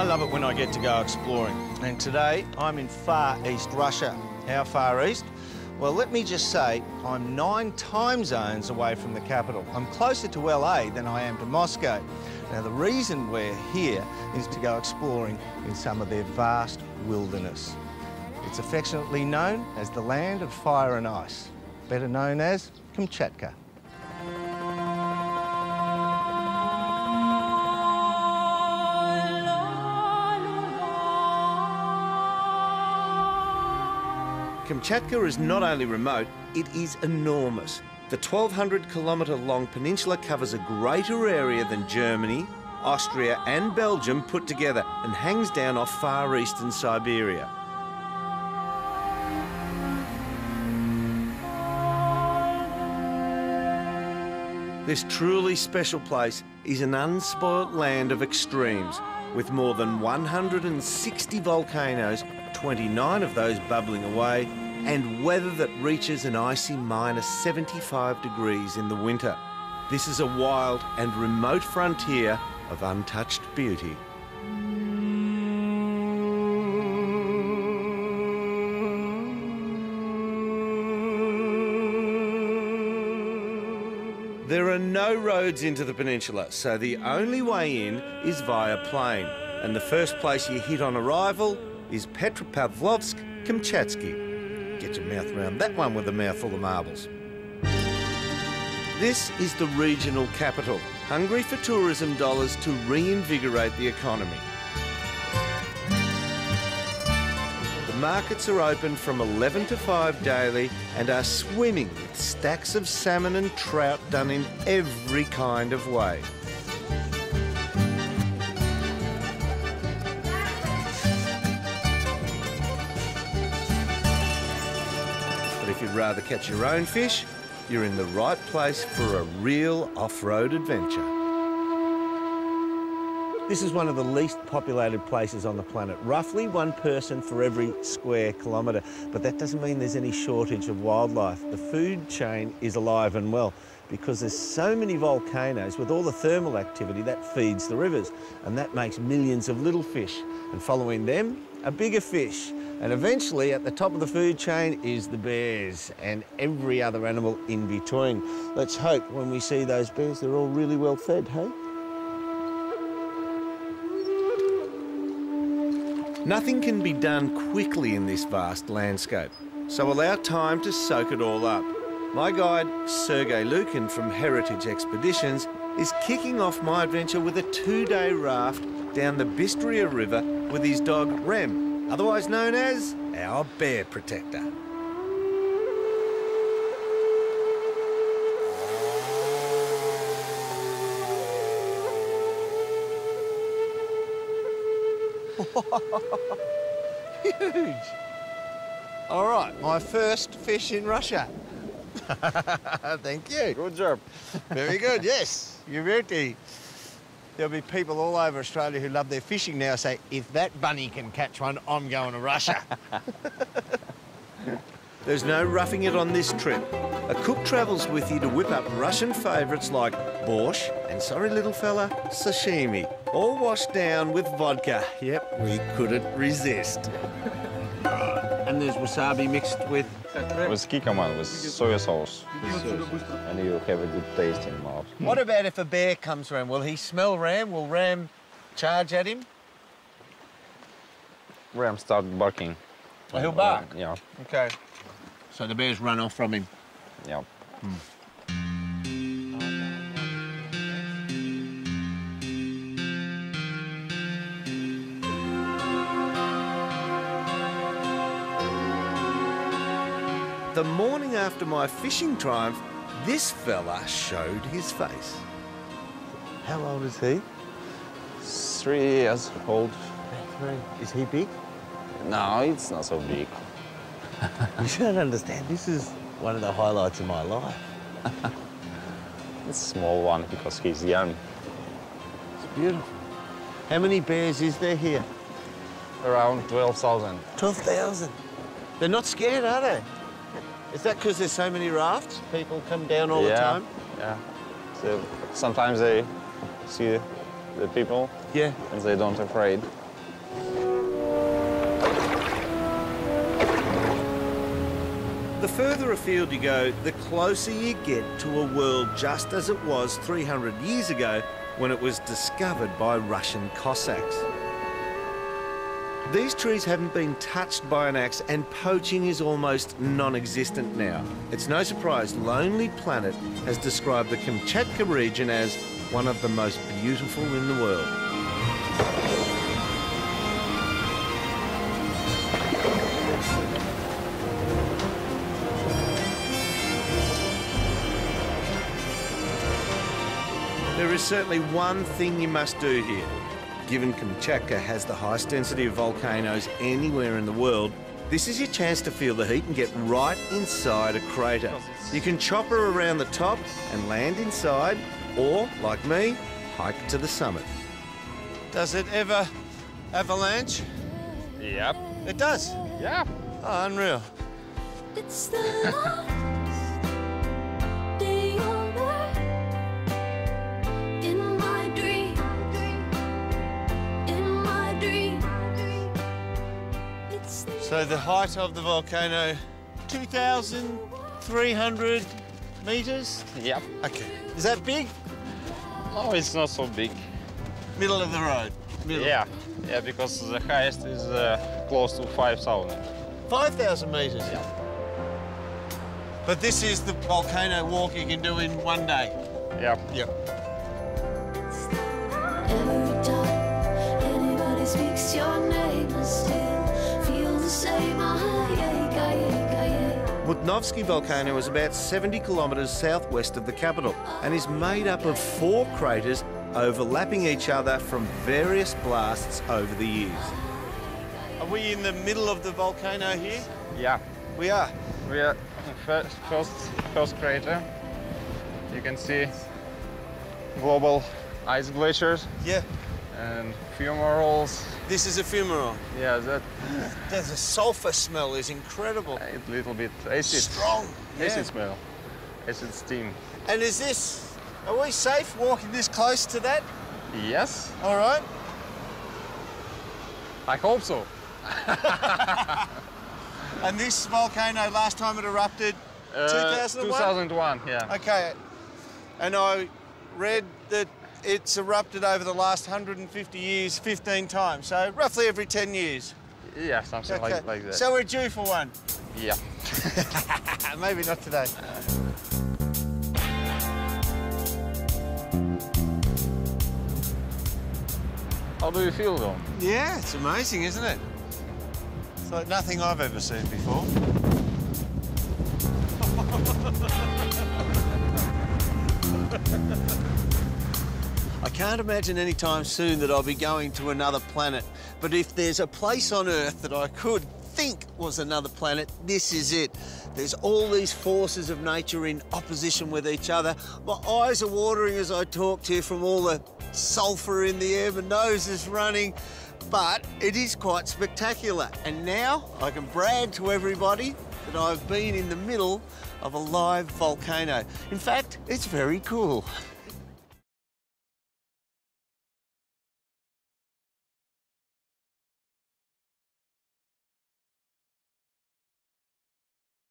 love it when I get to go exploring. And today, I'm in far east Russia. How far east? Well, let me just say, I'm 9 time zones away from the capital. I'm closer to LA than I am to Moscow. Now, the reason we're here is to go exploring in some of their vast wilderness. It's affectionately known as the land of fire and ice, better known as Kamchatka. Kamchatka is not only remote, it is enormous. The 1,200-kilometre-long peninsula covers a greater area than Germany, Austria and Belgium put together and hangs down off far eastern Siberia. This truly special place is an unspoilt land of extremes, with more than 160 volcanoes, 29 of those bubbling away, and weather that reaches an icy -75 degrees in the winter. This is a wild and remote frontier of untouched beauty. There are no roads into the peninsula, so the only way in is via plane. And the first place you hit on arrival is Petropavlovsk, Kamchatsky. Get your mouth around that one with a mouthful of marbles. This is the regional capital, hungry for tourism dollars to reinvigorate the economy. The markets are open from 11 to 5 daily and are swimming with stacks of salmon and trout done in every kind of way. But if you'd rather catch your own fish, you're in the right place for a real off-road adventure. This is one of the least populated places on the planet. Roughly 1 person for every square kilometre. But that doesn't mean there's any shortage of wildlife. The food chain is alive and well because there's so many volcanoes with all the thermal activity that feeds the rivers. And that makes millions of little fish. And following them, a bigger fish. And eventually, at the top of the food chain is the bears and every other animal in between. Let's hope when we see those bears, they're all really well fed, hey? Nothing can be done quickly in this vast landscape, so allow time to soak it all up. My guide, Sergei Lukin from Heritage Expeditions, is kicking off my adventure with a 2-day raft down the Bistria River with his dog, Rem, otherwise known as our bear protector. Huge! All right, my first fish in Russia. Thank you. Good job. Very good, yes. You're ready. There'll be people all over Australia who love their fishing now say, if that bunny can catch one, I'm going to Russia. There's no roughing it on this trip. A cook travels with you to whip up Russian favourites like borscht and, sorry little fella, sashimi, all washed down with vodka. Yep, we couldn't resist. And there's wasabi mixed with... With kikkoman, with soy sauce. And you have a good taste in the mouth. What about if a bear comes around? Will he smell Ram? Will Ram charge at him? Ram start barking. Oh, he'll bark? Yeah. OK. So the bears run off from him? Yeah. The morning after my fishing triumph, this fella showed his face. How old is he? 3 years old. 3. Is he big? No, it's not so big. You don't understand. This is one of the highlights of my life. It's a small one because he's young. It's beautiful. How many bears is there here? Around 12,000. 12,000. They're not scared, are they? Is that because there's so many rafts? People come down all the time? Yeah. So sometimes they see the people. Yeah. And they don't afraid. The further afield you go, the closer you get to a world just as it was 300 years ago when it was discovered by Russian Cossacks. These trees haven't been touched by an axe, and poaching is almost non-existent now. It's no surprise Lonely Planet has described the Kamchatka region as one of the most beautiful in the world. There is certainly one thing you must do here. Given Kamchatka has the highest density of volcanoes anywhere in the world, this is your chance to feel the heat and get right inside a crater. You can chopper around the top and land inside, or, like me, hike to the summit. Does it ever avalanche? Yep. It does? Yeah. Oh, unreal. It's the last day on earth. In my dream, it's the So the height of the volcano, 2,300 metres? Yep. Okay. Is that big? No, it's not so big. Middle of the road? Middle. Yeah. Yeah, because the highest is close to 5,000. 5,000 metres? Yeah. But this is the volcano walk you can do in one day? Yep. Yep. every time anybody speaks your name, I still feel the same. Mutnovsky volcano is about 70 kilometres southwest of the capital and is made up of 4 craters overlapping each other from various blasts over the years. Are we in the middle of the volcano here? Yeah. We are. We are first crater. You can see global ice glaciers Yeah. and fumaroles. This is a fumarole. Yeah, that The sulphur smell is incredible. a little bit acid. Strong. Acid Yeah. smell. Acid steam. And is this, are we safe walking this close to that? Yes, All right. I hope so. And this volcano, last time it erupted, 2001? 2001, yeah. Okay. And I read that it's erupted over the last 150 years 15 times, so roughly every 10 years. Yeah, something like that. So we're due for one. Yeah. Maybe not today. How do you feel though? Yeah, it's amazing, isn't it? It's like nothing I've ever seen before. I can't imagine any time soon that I'll be going to another planet, but if there's a place on Earth that I could think was another planet, this is it. There's all these forces of nature in opposition with each other. My eyes are watering as I talk to you from all the sulphur in the air, my nose is running, but it is quite spectacular. And now I can brag to everybody that I've been in the middle of a live volcano. In fact, it's very cool.